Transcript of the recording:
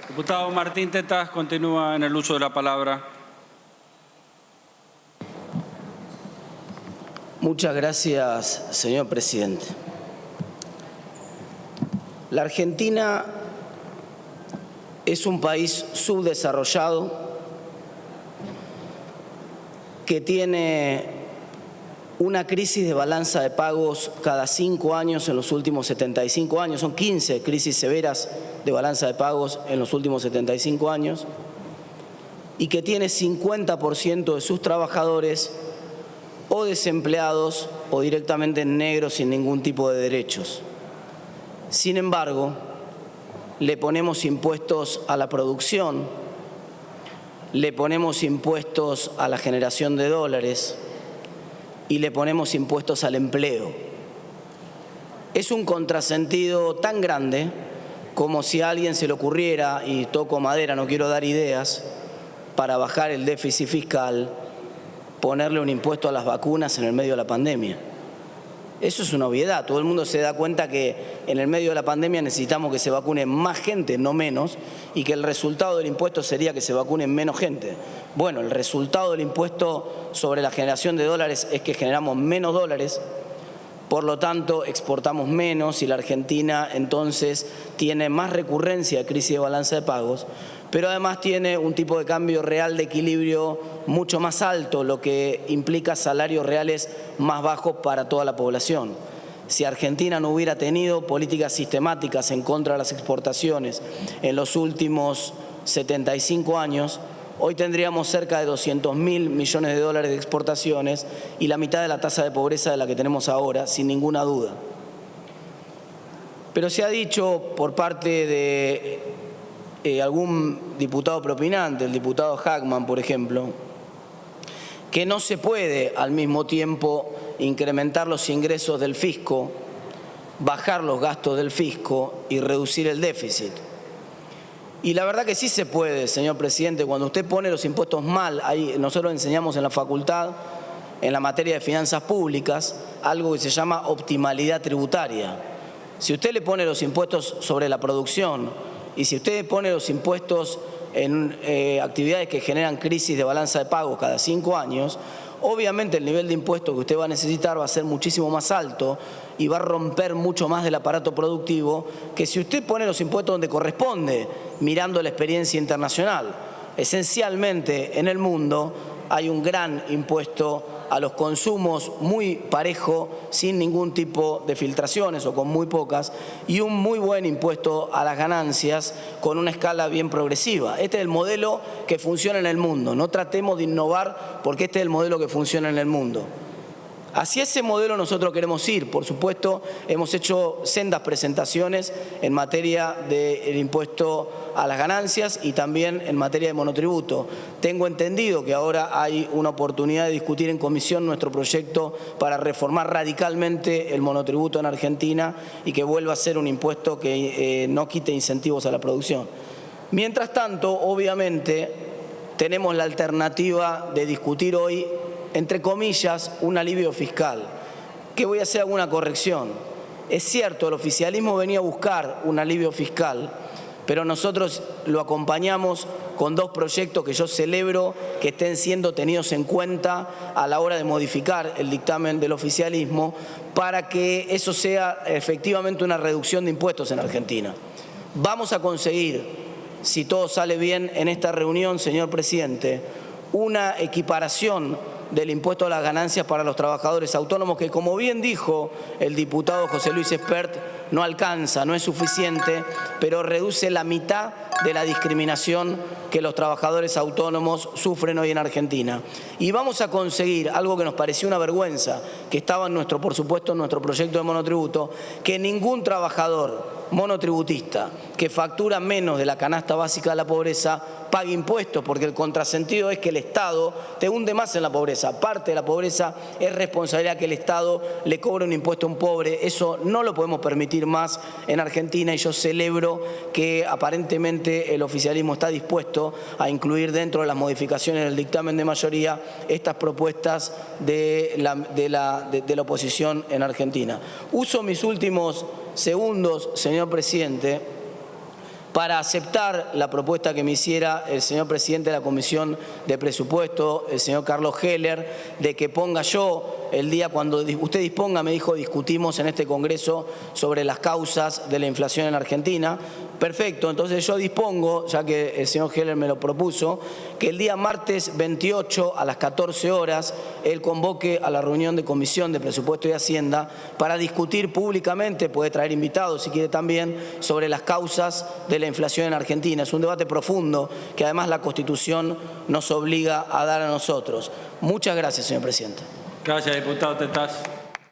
Diputado Martín Tetas continúa en el uso de la palabra. Muchas gracias, señor presidente. La Argentina es un país subdesarrollado que tiene una crisis de balanza de pagos cada 5 años en los últimos 75 años. Son 15 crisis severas de balanza de pagos en los últimos 75 años y que tiene 50% de sus trabajadores o desempleados o directamente en negro sin ningún tipo de derechos. Sin embargo, le ponemos impuestos a la producción, le ponemos impuestos a la generación de dólares y le ponemos impuestos al empleo. Es un contrasentido tan grande como si a alguien se le ocurriera, y toco madera, no quiero dar ideas, para bajar el déficit fiscal, ponerle un impuesto a las vacunas en el medio de la pandemia. Eso es una obviedad. Todo el mundo se da cuenta que en el medio de la pandemia necesitamos que se vacune más gente, no menos, y que el resultado del impuesto sería que se vacune menos gente. Bueno, el resultado del impuesto sobre la generación de dólares es que generamos menos dólares, por lo tanto exportamos menos y la Argentina entonces tiene más recurrencia de crisis de balanza de pagos, pero además tiene un tipo de cambio real de equilibrio mucho más alto, lo que implica salarios reales más bajos para toda la población. Si Argentina no hubiera tenido políticas sistemáticas en contra de las exportaciones en los últimos 75 años, hoy tendríamos cerca de 200.000 millones de dólares de exportaciones y la mitad de la tasa de pobreza de la que tenemos ahora, sin ninguna duda. Pero se ha dicho por parte de algún diputado propinante, el diputado Hackman, por ejemplo, que no se puede al mismo tiempo incrementar los ingresos del fisco, bajar los gastos del fisco y reducir el déficit. Y la verdad que sí se puede, señor presidente, cuando usted pone los impuestos mal. Ahí nosotros enseñamos en la facultad, en la materia de finanzas públicas, algo que se llama optimalidad tributaria. Si usted le pone los impuestos sobre la producción y si usted pone los impuestos en actividades que generan crisis de balanza de pagos cada 5 años, obviamente el nivel de impuestos que usted va a necesitar va a ser muchísimo más alto y va a romper mucho más del aparato productivo que si usted pone los impuestos donde corresponde, mirando la experiencia internacional. Esencialmente en el mundo hay un gran impuesto a los consumos muy parejo, sin ningún tipo de filtraciones o con muy pocas, y un muy buen impuesto a las ganancias con una escala bien progresiva. Este es el modelo que funciona en el mundo. No tratemos de innovar porque este es el modelo que funciona en el mundo. Hacia ese modelo nosotros queremos ir. Por supuesto, hemos hecho sendas presentaciones en materia del impuesto a las ganancias y también en materia de monotributo. Tengo entendido que ahora hay una oportunidad de discutir en comisión nuestro proyecto para reformar radicalmente el monotributo en Argentina y que vuelva a ser un impuesto que no quite incentivos a la producción. Mientras tanto, obviamente, tenemos la alternativa de discutir hoy, entre comillas, un alivio fiscal. Que voy a hacer alguna corrección. Es cierto, el oficialismo venía a buscar un alivio fiscal, pero nosotros lo acompañamos con 2 proyectos que yo celebro que estén siendo tenidos en cuenta a la hora de modificar el dictamen del oficialismo para que eso sea efectivamente una reducción de impuestos en Argentina. Vamos a conseguir, si todo sale bien en esta reunión, señor presidente, una equiparación del impuesto a las ganancias para los trabajadores autónomos que, como bien dijo el diputado José Luis Espert, no alcanza, no es suficiente, pero reduce la mitad de la discriminación que los trabajadores autónomos sufren hoy en Argentina. Y vamos a conseguir algo que nos pareció una vergüenza, que estaba en nuestro, por supuesto, en nuestro proyecto de monotributo, que ningún trabajador monotributista que factura menos de la canasta básica de la pobreza pague impuestos, porque el contrasentido es que el Estado te hunde más en la pobreza. Parte de la pobreza es responsabilidad que el Estado le cobre un impuesto a un pobre. Eso no lo podemos permitir más en Argentina y yo celebro que aparentemente el oficialismo está dispuesto a incluir dentro de las modificaciones del dictamen de mayoría estas propuestas de la oposición en Argentina. Uso mis últimos segundos, señor presidente, para aceptar la propuesta que me hiciera el señor presidente de la Comisión de Presupuesto, el señor Carlos Heller, de que ponga yo el día cuando usted disponga, me dijo, discutimos en este Congreso sobre las causas de la inflación en Argentina. Perfecto, entonces yo dispongo, ya que el señor Heller me lo propuso, que el día martes 28 a las 14 horas él convoque a la reunión de Comisión de Presupuesto y Hacienda para discutir públicamente, puede traer invitados si quiere también, sobre las causas de la inflación en Argentina. Es un debate profundo que además la Constitución nos obliga a dar a nosotros. Muchas gracias, señor presidente. Gracias, diputado Tetaz.